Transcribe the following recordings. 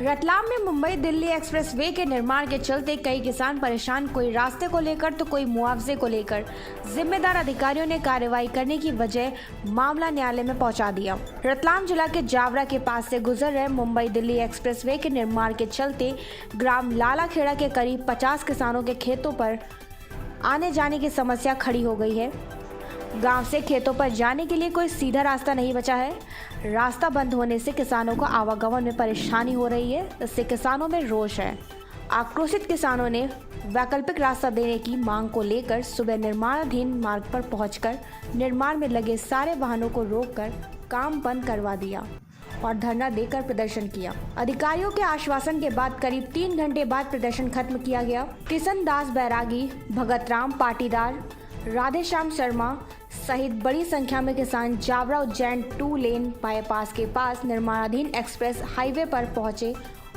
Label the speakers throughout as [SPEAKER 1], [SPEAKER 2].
[SPEAKER 1] रतलाम में मुंबई दिल्ली एक्सप्रेसवे के निर्माण के चलते कई किसान परेशान, कोई रास्ते को लेकर तो कोई मुआवजे को लेकर। जिम्मेदार अधिकारियों ने कार्रवाई करने की बजाय मामला न्यायालय में पहुंचा दिया। रतलाम जिला के जावरा के पास से गुजर रहे मुंबई दिल्ली एक्सप्रेसवे के निर्माण के चलते ग्राम लालाखेड़ा के करीब 50 किसानों के खेतों पर आने जाने की समस्या खड़ी हो गई है। गांव से खेतों पर जाने के लिए कोई सीधा रास्ता नहीं बचा है। रास्ता बंद होने से किसानों को आवागमन में परेशानी हो रही है। इससे किसानों में रोष है। आक्रोशित किसानों ने वैकल्पिक रास्ता देने की मांग को लेकर सुबह निर्माणाधीन मार्ग पर पहुंचकर निर्माण में लगे सारे वाहनों को रोककर काम बंद करवा दिया और धरना देकर प्रदर्शन किया। अधिकारियों के आश्वासन के बाद करीब 3 घंटे बाद प्रदर्शन खत्म किया गया। किशन दास बैरागी, भगत राम पाटीदार, राधेश्याम शर्मा सहित बड़ी संख्या में किसान जावरा उज्जैन 2 लेन बाईपास के पास निर्माणाधीन एक्सप्रेस हाईवे पर पहुंचे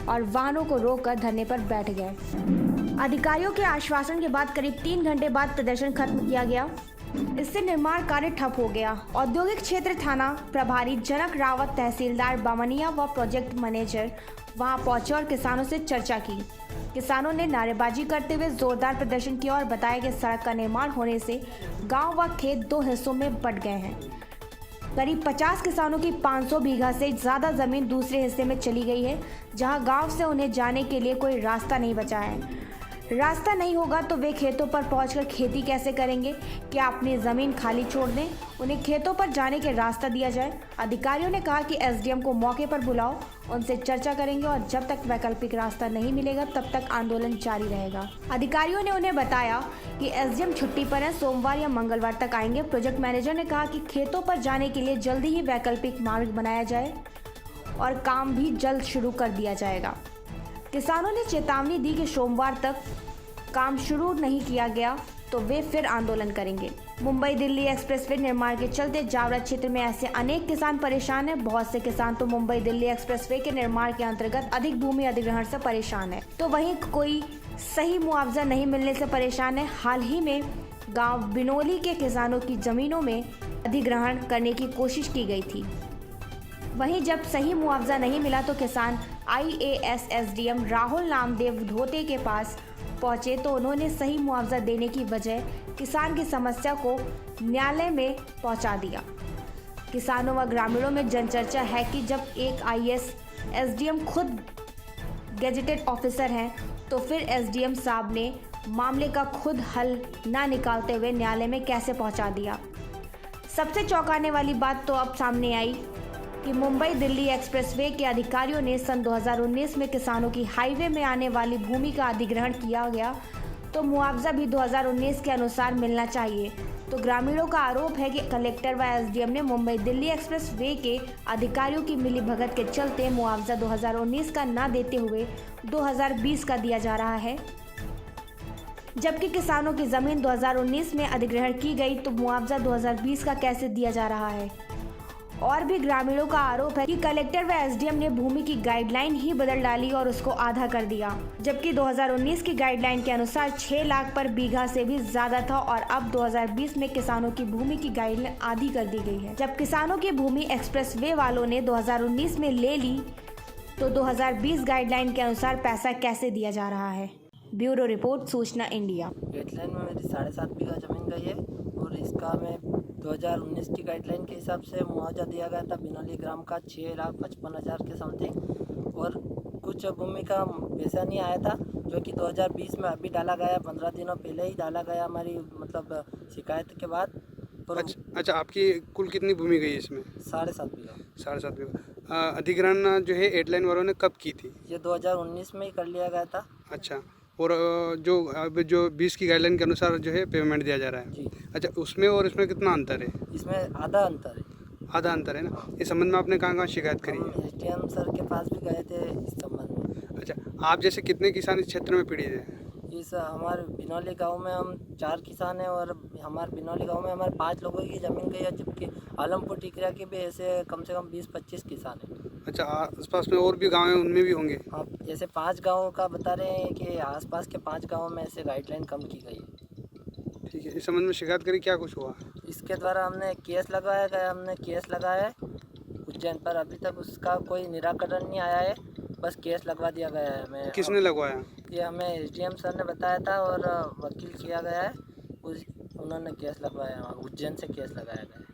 [SPEAKER 1] और वाहनों को रोककर धरने पर बैठ गए। अधिकारियों के आश्वासन के बाद करीब 3 घंटे बाद प्रदर्शन खत्म किया गया। इससे निर्माण कार्य ठप हो गया। औद्योगिक क्षेत्र थाना प्रभारी जनक रावत, तहसीलदार बामनिया व प्रोजेक्ट मैनेजर वहां पहुंचे और किसानों से चर्चा की। किसानों ने नारेबाजी करते हुए जोरदार प्रदर्शन किया और बताया कि सड़क का निर्माण होने से गांव व खेत 2 हिस्सों में बंट गए हैं। करीब 50 किसानों की 500 बीघा से ज़्यादा ज़मीन दूसरे हिस्से में चली गई है, जहां गांव से उन्हें जाने के लिए कोई रास्ता नहीं बचा है। रास्ता नहीं होगा तो वे खेतों पर पहुंचकर खेती कैसे करेंगे? क्या अपनी ज़मीन खाली छोड़ दें? उन्हें खेतों पर जाने के रास्ता दिया जाए। अधिकारियों ने कहा कि एसडीएम को मौके पर बुलाओ, उनसे चर्चा करेंगे और जब तक वैकल्पिक रास्ता नहीं मिलेगा तब तक आंदोलन जारी रहेगा। अधिकारियों ने उन्हें बताया कि एसडीएम छुट्टी पर हैं, सोमवार या मंगलवार तक आएंगे। प्रोजेक्ट मैनेजर ने कहा कि खेतों पर जाने के लिए जल्दी ही वैकल्पिक मार्ग बनाया जाए और काम भी जल्द शुरू कर दिया जाएगा। किसानों ने चेतावनी दी कि सोमवार तक काम शुरू नहीं किया गया तो वे फिर आंदोलन करेंगे। मुंबई दिल्ली एक्सप्रेसवे निर्माण के चलते जावरा क्षेत्र में ऐसे अनेक किसान परेशान हैं। बहुत से किसान तो मुंबई दिल्ली एक्सप्रेसवे के निर्माण के अंतर्गत अधिक भूमि अधिग्रहण से परेशान है, तो वहीं कोई सही मुआवजा नहीं मिलने से परेशान है। हाल ही में गाँव बिनोली के किसानों की जमीनों में अधिग्रहण करने की कोशिश की गई थी। वहीं जब सही मुआवजा नहीं मिला तो किसान IAS SDM राहुल नामदेव धोते के पास पहुंचे तो उन्होंने सही मुआवजा देने की बजाय किसान की समस्या को न्यायालय में पहुंचा दिया। किसानों व ग्रामीणों में जनचर्चा है कि जब एक IAS SDM खुद गेजेटेड ऑफिसर हैं तो फिर SDM साहब ने मामले का खुद हल न निकालते हुए न्यायालय में कैसे पहुंचा दिया। सबसे चौंकाने वाली बात तो अब सामने आई कि मुंबई दिल्ली एक्सप्रेसवे के अधिकारियों ने सन 2019 में किसानों की हाईवे में आने वाली भूमि का अधिग्रहण किया गया तो मुआवजा भी 2019 के अनुसार मिलना चाहिए। तो ग्रामीणों का आरोप है कि कलेक्टर व एसडीएम ने मुंबई दिल्ली एक्सप्रेसवे के अधिकारियों की मिलीभगत के चलते मुआवजा 2019 का न देते हुए 2020 का दिया जा रहा है, जबकि किसानों की जमीन 2019 में अधिग्रहण की गई तो मुआवजा 2020 का कैसे दिया जा रहा है। और भी ग्रामीणों का आरोप है कि कलेक्टर व एसडीएम ने भूमि की गाइडलाइन ही बदल डाली और उसको आधा कर दिया, जबकि 2019 की गाइडलाइन के अनुसार 6 लाख पर बीघा से भी ज्यादा था और अब 2020 में किसानों की भूमि की गाइडलाइन आधी कर दी गई है। जब किसानों की भूमि एक्सप्रेसवे वालों ने 2019 में ले ली तो 2020 गाइडलाइन के अनुसार पैसा कैसे दिया जा रहा है। ब्यूरो रिपोर्ट, सूचना इंडिया।
[SPEAKER 2] गाइडलाइन में मेरी 7.5 बीघा जमीन गई है और इसका मैं 2019 की गाइडलाइन के हिसाब से मुआवजा दिया गया था बिनोली ग्राम का 6,55,000 के समथिंग, और कुछ भूमि का पैसा नहीं आया था जो कि 2020 में अभी डाला गया, 15 दिनों पहले ही डाला गया हमारी मतलब शिकायत के बाद। और
[SPEAKER 3] अच्छा, आपकी कुल कितनी भूमि गई इसमें?
[SPEAKER 2] 7.5 बीघा।
[SPEAKER 3] 7.5 बीघा। अधिग्रहण जो है एयरलाइन वालों ने कब की थी?
[SPEAKER 2] ये 2019 में ही कर लिया गया था।
[SPEAKER 3] अच्छा, और जो 20 की गाइडलाइन के अनुसार जो है पेमेंट दिया जा रहा है
[SPEAKER 2] जी।
[SPEAKER 3] अच्छा, उसमें और इसमें कितना अंतर है?
[SPEAKER 2] इसमें आधा अंतर है।
[SPEAKER 3] आधा अंतर है ना। इस संबंध में आपने कहाँ शिकायत करी है?
[SPEAKER 2] SDM सर के पास भी गए थे इस संबंध में।
[SPEAKER 3] अच्छा, आप जैसे कितने किसान इस क्षेत्र में पीड़ित हैं?
[SPEAKER 2] इस हमारे बिनौली गांव में हम 4 किसान हैं और हमारे बिनौली गांव में हमारे 5 लोगों की ज़मीन गई है, जबकि आलमपुर टिकरिया के भी ऐसे कम से कम 20-25 किसान हैं।
[SPEAKER 3] अच्छा, आसपास में और भी गांव हैं, उनमें भी होंगे?
[SPEAKER 2] हाँ, जैसे 5 गाँव का बता रहे हैं कि आसपास के 5 गाँव में ऐसे गाइडलाइन कम की गई है।
[SPEAKER 3] ठीक है, इस संबंध में शिकायत करी, क्या कुछ हुआ?
[SPEAKER 2] इसके द्वारा हमने केस लगाया है उज्जैन पर, अभी तक उसका कोई निराकरण नहीं आया है बस केस लगवा दिया गया है हमें।
[SPEAKER 3] किसने लगवाया?
[SPEAKER 2] ये हमें एसडीएम सर ने बताया था और वकील किया गया है, उन्होंने केस लगवाया है, उज्जैन से केस लगाया गया है।